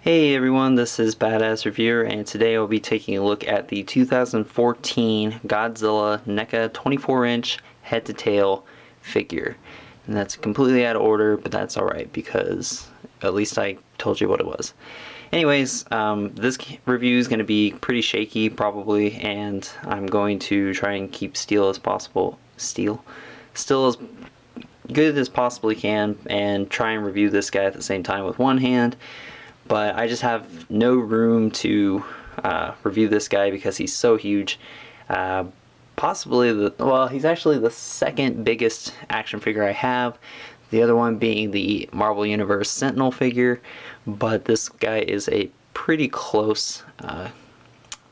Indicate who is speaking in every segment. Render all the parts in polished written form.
Speaker 1: Hey everyone, this is Badass Reviewer, and today I'll be taking a look at the 2014 Godzilla Neca 24-inch head-to-tail figure. And that's completely out of order, but that's alright because at least I told you what it was. Anyways, this review is going to be pretty shaky probably, and I'm going to try and keep still as good as possibly can, and try and review this guy at the same time with one hand. But I just have no room to review this guy because he's so huge. He's actually the second biggest action figure I have. The other one being the Marvel Universe Sentinel figure, but this guy is a pretty close to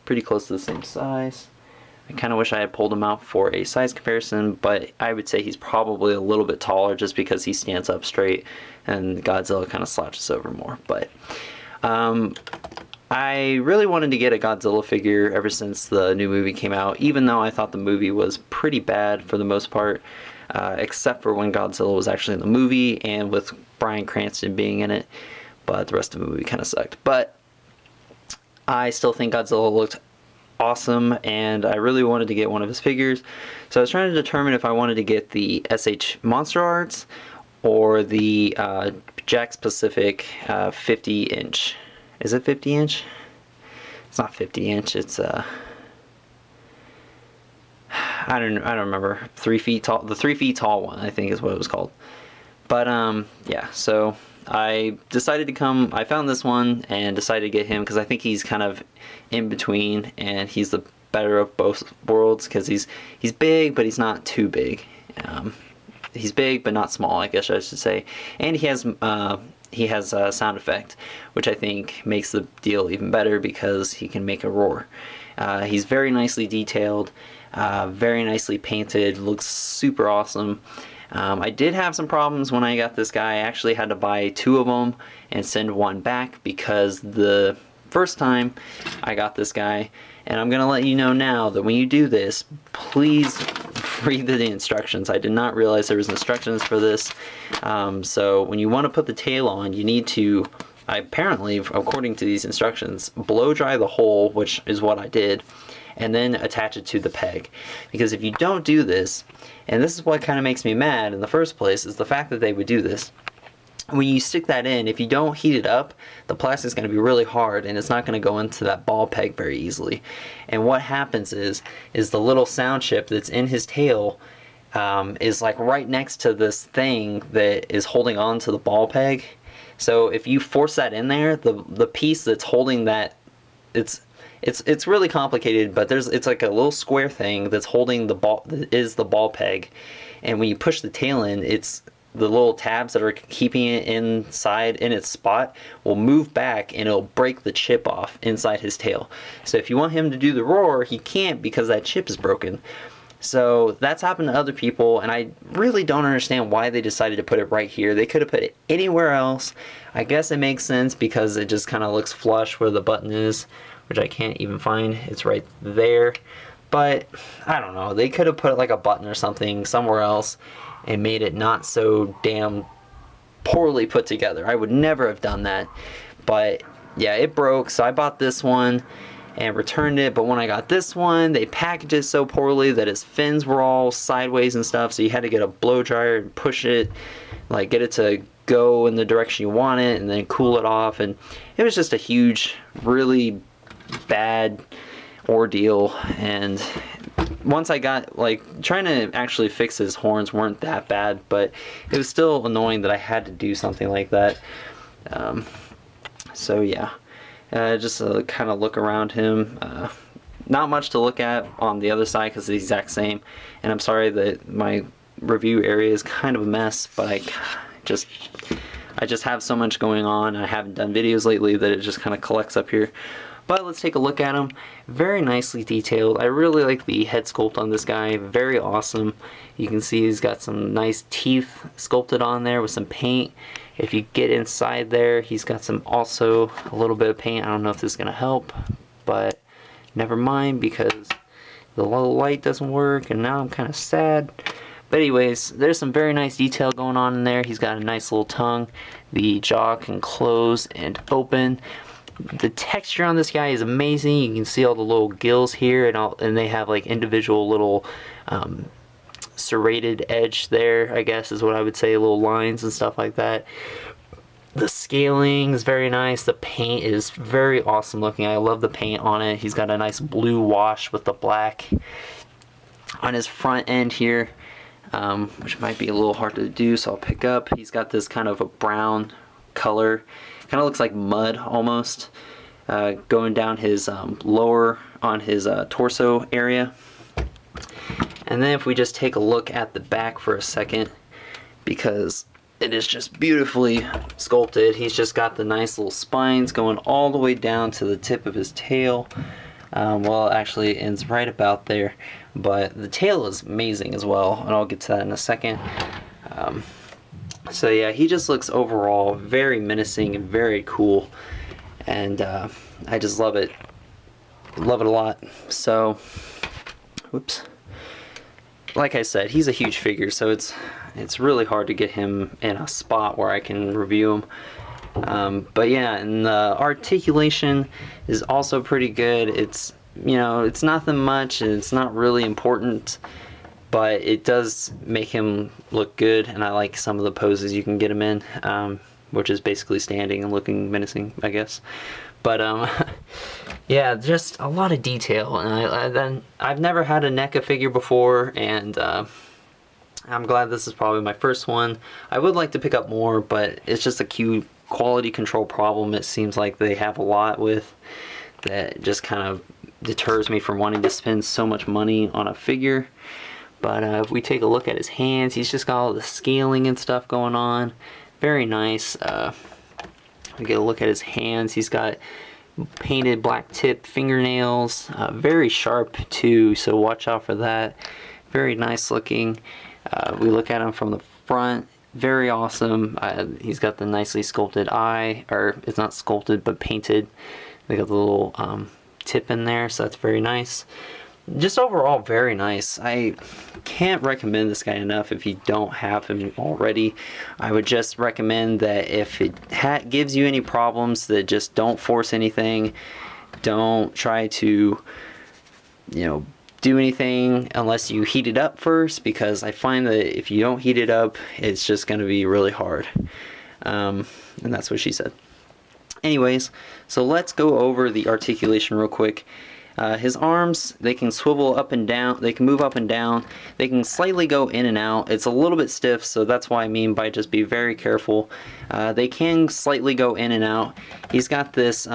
Speaker 1: the same size. I kind of wish I had pulled him out for a size comparison, but I would say he's probably a little bit taller just because he stands up straight and Godzilla kind of slouches over more. But I really wanted to get a Godzilla figure ever since the new movie came out, even though I thought the movie was pretty bad for the most part, except for when Godzilla was actually in the movie and with Bryan Cranston being in it, but the rest of the movie kind of sucked. But I still think Godzilla looked awesome, and I really wanted to get one of his figures. So I was trying to determine if I wanted to get the SH Monster Arts or the Jakks Pacific 50-inch. Is it 50-inch? It's not 50-inch. It's I don't remember. 3 feet tall. The 3 feet tall one, I think, is what it was called. But yeah. So I decided to come. I found this one and decided to get him because I think he's kind of in between, and he's the better of both worlds because he's big, but he's not too big. He's big but not small, I guess I should say, and he has a sound effect, which I think makes the deal even better because he can make a roar. He's very nicely detailed, very nicely painted, looks super awesome. I did have some problems when I got this guy. I actually had to buy 2 of them and send one back because the first time I got this guy, and I'm gonna let you know now that when you do this, please read the instructions. I did not realize there was instructions for this. So when you want to put the tail on, you need to, apparently, according to these instructions, blow dry the hole, which is what I did, and then attach it to the peg. Because if you don't do this, and this is what kind of makes me mad in the first place, is the fact that they would do this. When you stick that in, if you don't heat it up, the plastic is going to be really hard and it's not going to go into that ball peg very easily. And what happens is the little sound chip that's in his tail is like right next to this thing that is holding on to the ball peg. So if you force that in there, the piece that's holding that, it's really complicated, but it's like a little square thing that's holding the ball, that is the ball peg. And when you push the tail in, it's the little tabs that are keeping it inside in its spot will move back and it'll break the chip off inside his tail. So if you want him to do the roar, he can't because that chip is broken. So that's happened to other people, and I really don't understand why they decided to put it right here. They could have put it anywhere else. I guess it makes sense because it just kind of looks flush where the button is, which I can't even find. It's right there. But I don't know. They could have put like a button or something somewhere else and made it not so damn poorly put together. I would never have done that. But yeah, it broke, so I bought this one and returned it. But when I got this one, they packaged it so poorly that his fins were all sideways and stuff, so you had to get a blow dryer and push it, like get it to go in the direction you want it and then cool it off. And it was just a huge, really bad ordeal. And once I got, like, trying to actually fix his horns weren't that bad, but it was still annoying that I had to do something like that. So yeah, just kind of look around him. Not much to look at on the other side because it's the exact same, and I'm sorry that my review area is kind of a mess, but I just have so much going on. I haven't done videos lately that it just kind of collects up here. But let's take a look at him. Very nicely detailed. I really like the head sculpt on this guy. Very awesome. You can see he's got some nice teeth sculpted on there with some paint. If you get inside there, he's got also a little bit of paint. I don't know if this is going to help, but never mind because the low light doesn't work, and now I'm kind of sad. But anyways, there's some very nice detail going on in there. He's got a nice little tongue. The jaw can close and open. The texture on this guy is amazing. You can see all the little gills here, and they have like individual little serrated edge there, I guess is what I would say, little lines and stuff like that. The scaling is very nice. The paint is very awesome looking. I love the paint on it. He's got a nice blue wash with the black on his front end here, which might be a little hard to do, so I'll pick up. He's got this kind of a brown color. Kind of looks like mud almost, going down his lower on his torso area. And then if we just take a look at the back for a second, because it is just beautifully sculpted. He's just got the nice little spines going all the way down to the tip of his tail. Well, actually it ends right about there, but the tail is amazing as well, and I'll get to that in a second. So yeah, he just looks overall very menacing and very cool, and I just love it a lot. So whoops, like I said, he's a huge figure, so it's really hard to get him in a spot where I can review him. But yeah, and the articulation is also pretty good. It's, you know, it's nothing much and it's not really important, but it does make him look good, and I like some of the poses you can get him in, which is basically standing and looking menacing, I guess. But yeah, just a lot of detail, and I've never had a NECA figure before, and I'm glad this is probably my first one. I would like to pick up more, but it's just a quality control problem it seems like they have a lot with, that just kind of deters me from wanting to spend so much money on a figure. But if we take a look at his hands, he's just got all the scaling and stuff going on. Very nice. We get a look at his hands. He's got painted black tip fingernails. Very sharp too, so watch out for that. Very nice looking. We look at him from the front. Very awesome. He's got the nicely sculpted eye, or it's not sculpted but painted. They got the little tip in there, so that's very nice. Just overall very nice. I can't recommend this guy enough if you don't have him already. I would just recommend that if it gives you any problems, that just don't force anything. Don't try to, you know, do anything unless you heat it up first, because I find that if you don't heat it up, it's just going to be really hard. And that's what she said. Anyways, so let's go over the articulation real quick. His arms, they can swivel up and down, they can move up and down, they can slightly go in and out. It's a little bit stiff, so that's why I mean by just be very careful. They can slightly go in and out. He's got this,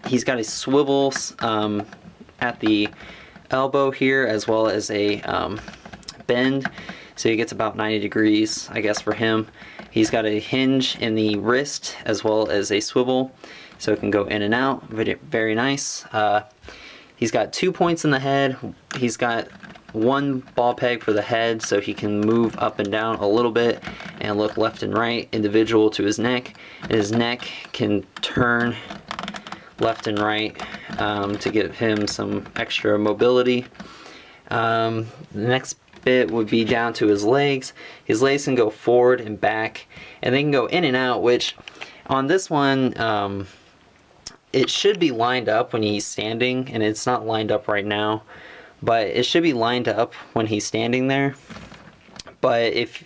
Speaker 1: he's got a swivel at the elbow here, as well as a bend, so he gets about 90 degrees, I guess, for him. He's got a hinge in the wrist, as well as a swivel, so it can go in and out. Very nice. He's got 2 points in the head. He's got one ball peg for the head, so he can move up and down a little bit and look left and right, individual to his neck. And his neck can turn left and right to give him some extra mobility. The next bit would be down to his legs. His legs can go forward and back, and they can go in and out, which on this one, it should be lined up when he's standing, and it's not lined up right now, but it should be lined up when he's standing there. But if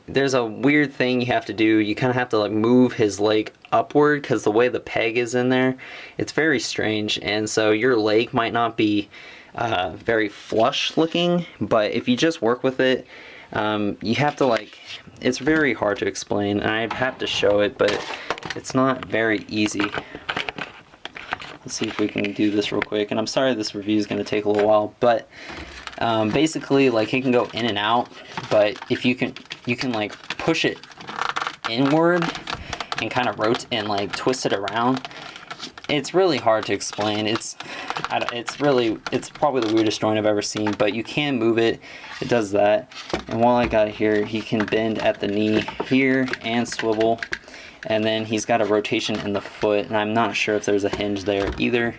Speaker 1: there's a weird thing you have to do, you kind of have to like move his leg upward, because the way the peg is in there, it's very strange, and so your leg might not be very flush looking, but if you just work with it, you have to, like, it's very hard to explain, and I'd have to show it, but it's not very easy. Let's see if we can do this real quick, and I'm sorry this review is going to take a little while, but basically, like, he can go in and out, but if you can like push it inward and kind of rotate and like twist it around. It's really hard to explain. It's probably the weirdest joint I've ever seen, but you can move it. It does that. And while I got it here, he can bend at the knee here and swivel. And then he's got a rotation in the foot, and I'm not sure if there's a hinge there either.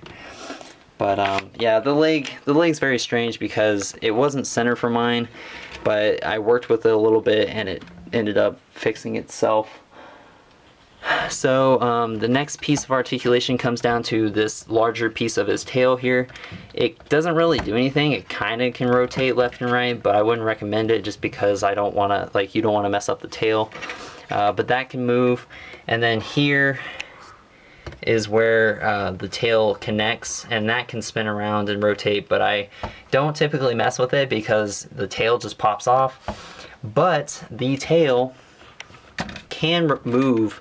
Speaker 1: But yeah, the leg's very strange because it wasn't centered for mine, but I worked with it a little bit and it ended up fixing itself. So the next piece of articulation comes down to this larger piece of his tail here. It doesn't really do anything. It kind of can rotate left and right, but I wouldn't recommend it just because I don't want to, like, you don't want to mess up the tail. But that can move. And then here is where the tail connects, and that can spin around and rotate, but I don't typically mess with it because the tail just pops off. But the tail can move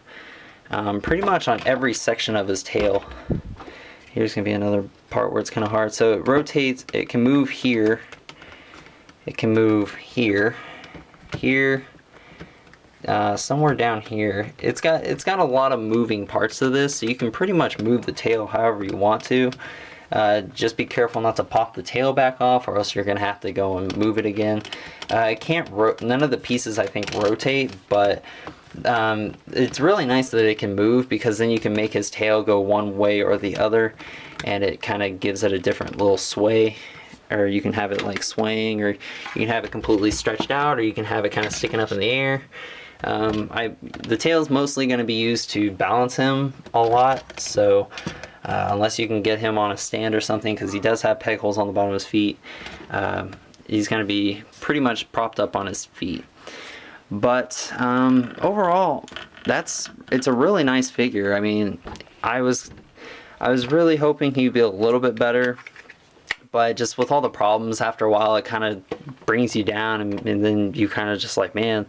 Speaker 1: pretty much on every section of his tail. Here's gonna be another part where it's kind of hard. So it rotates, it can move here, it can move here, here, somewhere down here. It's got a lot of moving parts to this, so you can pretty much move the tail however you want to. Just be careful not to pop the tail back off, or else you're gonna have to go and move it again. It can't none of the pieces I think rotate, but it's really nice that it can move, because then you can make his tail go one way or the other, and it kind of gives it a different little sway. Or you can have it like swaying, or you can have it completely stretched out, or you can have it kind of sticking up in the air. The tail is mostly going to be used to balance him a lot, so unless you can get him on a stand or something, because he does have peg holes on the bottom of his feet, he's going to be pretty much propped up on his feet. But overall, it's a really nice figure. I mean, I was really hoping he'd be a little bit better, but just with all the problems, after a while it kind of brings you down, and then you kind of just like, man,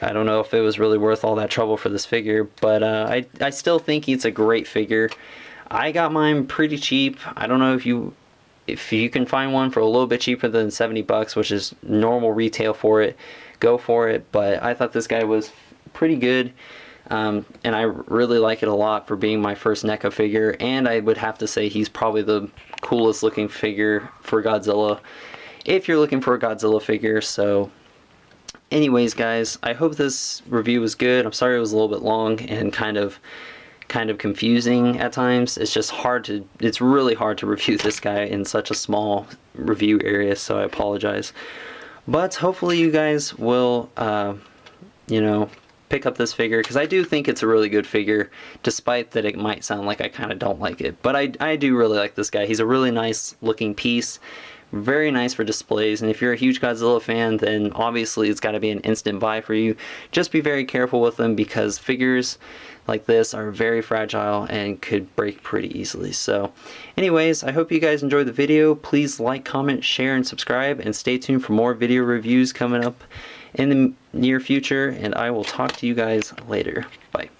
Speaker 1: I don't know if it was really worth all that trouble for this figure. But I still think it's a great figure. I got mine pretty cheap. I don't know if you can find one for a little bit cheaper than 70 bucks, which is normal retail for it, go for it. But I thought this guy was pretty good, and I really like it a lot for being my first NECA figure, and I would have to say he's probably the coolest looking figure for Godzilla, if you're looking for a Godzilla figure. So anyways, guys, I hope this review was good. I'm sorry it was a little bit long and kind of confusing at times. It's really hard to review this guy in such a small review area, so I apologize. But hopefully you guys will, you know, pick up this figure, because I do think it's a really good figure, despite that it might sound like I kind of don't like it. But I do really like this guy. He's a really nice looking piece, very nice for displays, and if you're a huge Godzilla fan, then obviously it's got to be an instant buy for you. Just be very careful with them, because figures like this are very fragile and could break pretty easily. So anyways, I hope you guys enjoyed the video. Please like, comment, share, and subscribe, and stay tuned for more video reviews coming up in the near future, and I will talk to you guys later. Bye.